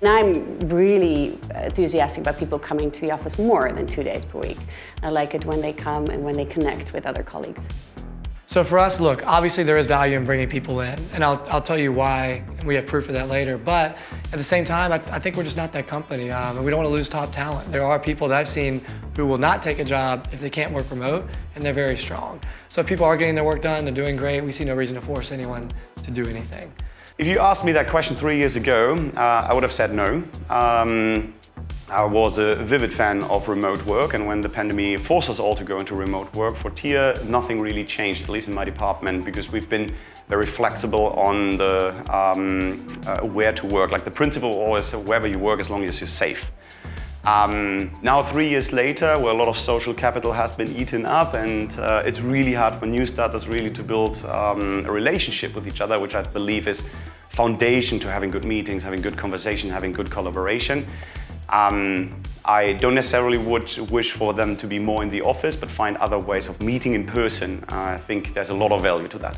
And I'm really enthusiastic about people coming to the office more than 2 days per week. I like it when they come and when they connect with other colleagues. So for us, look, obviously there is value in bringing people in, and I'll tell you why, and we have proof of that later, but at the same time, I think we're just not that company, and we don't want to lose top talent. There are people that I've seen who will not take a job if they can't work remote, and they're very strong. So if people are getting their work done, they're doing great, we see no reason to force anyone to do anything. If you asked me that question 3 years ago, I would have said no. I was a vivid fan of remote work, and when the pandemic forced us all to go into remote work, for TIA, nothing really changed, at least in my department, because we've been very flexible on the where to work. Like the principle always, wherever you work, as long as you're safe. Now 3 years later, where a lot of social capital has been eaten up, and it's really hard for new starters really to build a relationship with each other, which I believe is foundation to having good meetings, having good conversation, having good collaboration. I don't necessarily wish for them to be more in the office, but find other ways of meeting in person. I think there's a lot of value to that.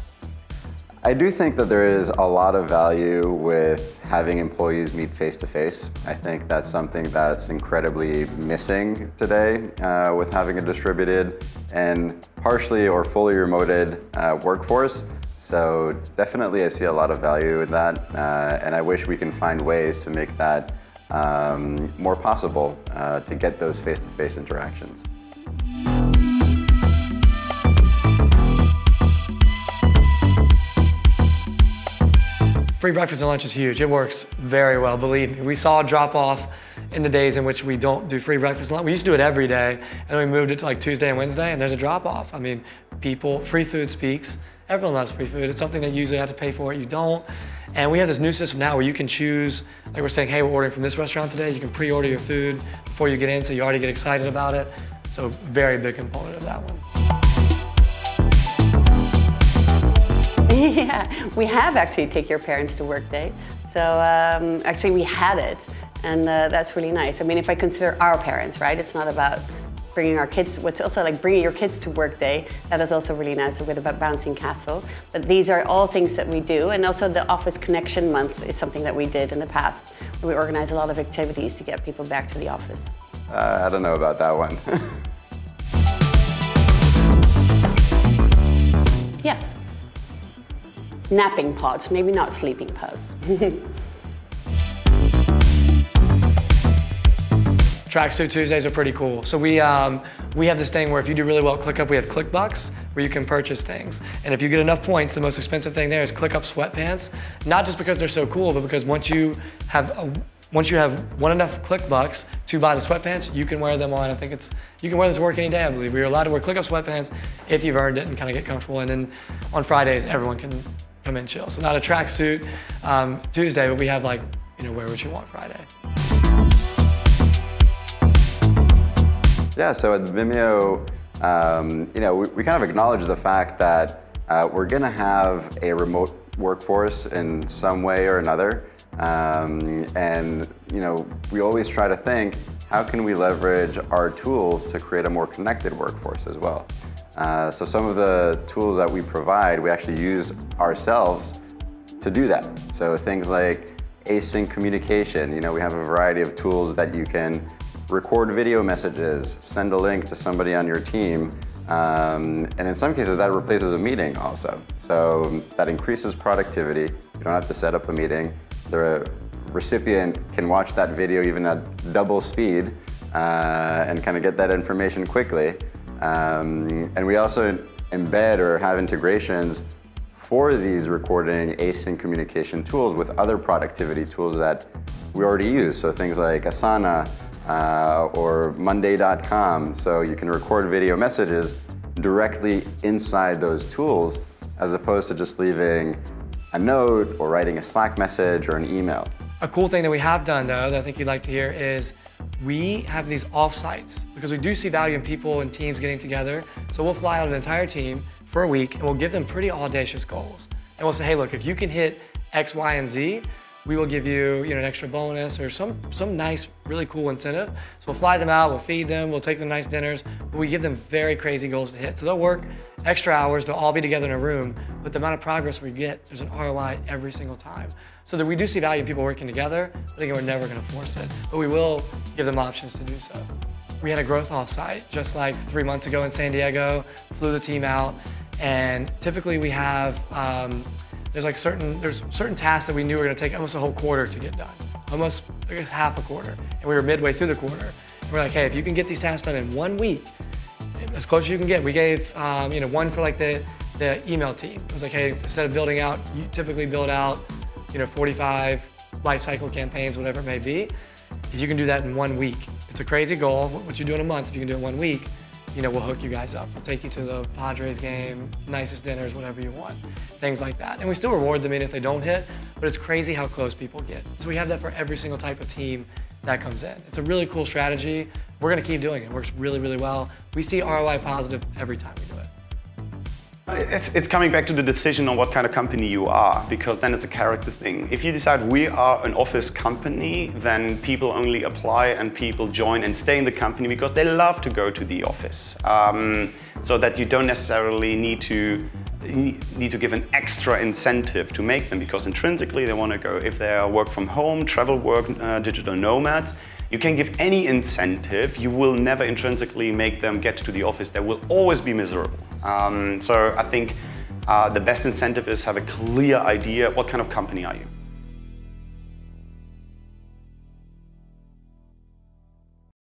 I do think that there is a lot of value with having employees meet face-to-face. I think that's something that's incredibly missing today with having a distributed and partially or fully remoted workforce. So definitely I see a lot of value in that, and I wish we can find ways to make that more possible to get those face-to-face interactions. Free breakfast and lunch is huge. It works very well, believe me. We saw a drop off in the days in which we don't do free breakfast and lunch. We used to do it every day, and we moved it to like Tuesday and Wednesday, and there's a drop off. I mean, free food speaks. Everyone loves free food. It's something that you usually have to pay for, you don't. And we have this new system now where you can choose, like we're saying, hey, we're ordering from this restaurant today. You can pre-order your food before you get in, so you already get excited about it. So very big component of that one. Yeah, we have actually Take Your Parents to Work Day. So actually we had it, and that's really nice. I mean, if I consider our parents, right? It's not about bringing our kids, what's also like bringing your kids to work day. That is also really nice, a bit about Bouncing Castle. But these are all things that we do. And also the Office Connection Month is something that we did in the past. We organize a lot of activities to get people back to the office. I don't know about that one. Yes. Napping pods, maybe not sleeping pods. Tracksuit Tuesdays are pretty cool. So we have this thing where if you do really well at ClickUp, we have ClickBucks where you can purchase things. And if you get enough points, the most expensive thing there is ClickUp sweatpants. Not just because they're so cool, but because once you have won enough ClickBucks to buy the sweatpants, you can wear them on. You can wear them to work any day, I believe. We're allowed to wear ClickUp sweatpants if you've earned it and kind of get comfortable. And then on Fridays, everyone can come in chill. So not a tracksuit Tuesday, but we have like, wear what you want Friday. Yeah, so at Vimeo, we kind of acknowledge the fact that we're going to have a remote workforce in some way or another. We always try to think, how can we leverage our tools to create a more connected workforce as well? So some of the tools that we provide, we actually use ourselves to do that. So things like async communication, we have a variety of tools that you can record video messages, send a link to somebody on your team, and in some cases that replaces a meeting also. So that increases productivity. You don't have to set up a meeting. The recipient can watch that video even at double speed and kind of get that information quickly. And we also embed or have integrations for these recording async communication tools with other productivity tools that we already use. So things like Asana, or Monday.com, so you can record video messages directly inside those tools as opposed to just leaving a note or writing a Slack message or an email. A cool thing that we have done though, that I think you'd like to hear, is we have these offsites because we do see value in people and teams getting together. So we'll fly out an entire team for a week and we'll give them pretty audacious goals. And we'll say, hey look, if you can hit X, Y, and Z, we will give you, an extra bonus or some nice, really cool incentive. So we'll fly them out, we'll feed them, we'll take them nice dinners, but we give them very crazy goals to hit. So they'll work extra hours, they'll all be together in a room, but the amount of progress we get, there's an ROI every single time. So that we do see value in people working together, but again, we're never gonna force it, but we will give them options to do so. We had a growth offsite just like 3 months ago in San Diego, flew the team out, and typically we have, there's certain tasks that we knew were gonna take almost a whole quarter to get done. Almost, I guess, half a quarter. And we were midway through the quarter. And we're like, hey, if you can get these tasks done in 1 week, as close as you can get. We gave, one for like the email team. It was like, hey, instead of building out, you typically build out, 45 life cycle campaigns, whatever it may be. If you can do that in 1 week, it's a crazy goal. What you do in a month, if you can do it in 1 week, we'll hook you guys up. We'll take you to the Padres game, nicest dinners, whatever you want, things like that. And we still reward them if they don't hit, but it's crazy how close people get. So we have that for every single type of team that comes in. It's a really cool strategy. We're gonna keep doing it. It works really, really well. We see ROI positive every time we do it. It's coming back to the decision on what kind of company you are, because then it's a character thing. If you decide we are an office company, then people only apply and people join and stay in the company because they love to go to the office. So that you don't necessarily need to give an extra incentive to make them, because intrinsically they want to go. If they are work from home, travel work, digital nomads, you can give any incentive, you will never intrinsically make them get to the office. They will always be miserable. So I think the best incentive is have a clear idea, what kind of company are you?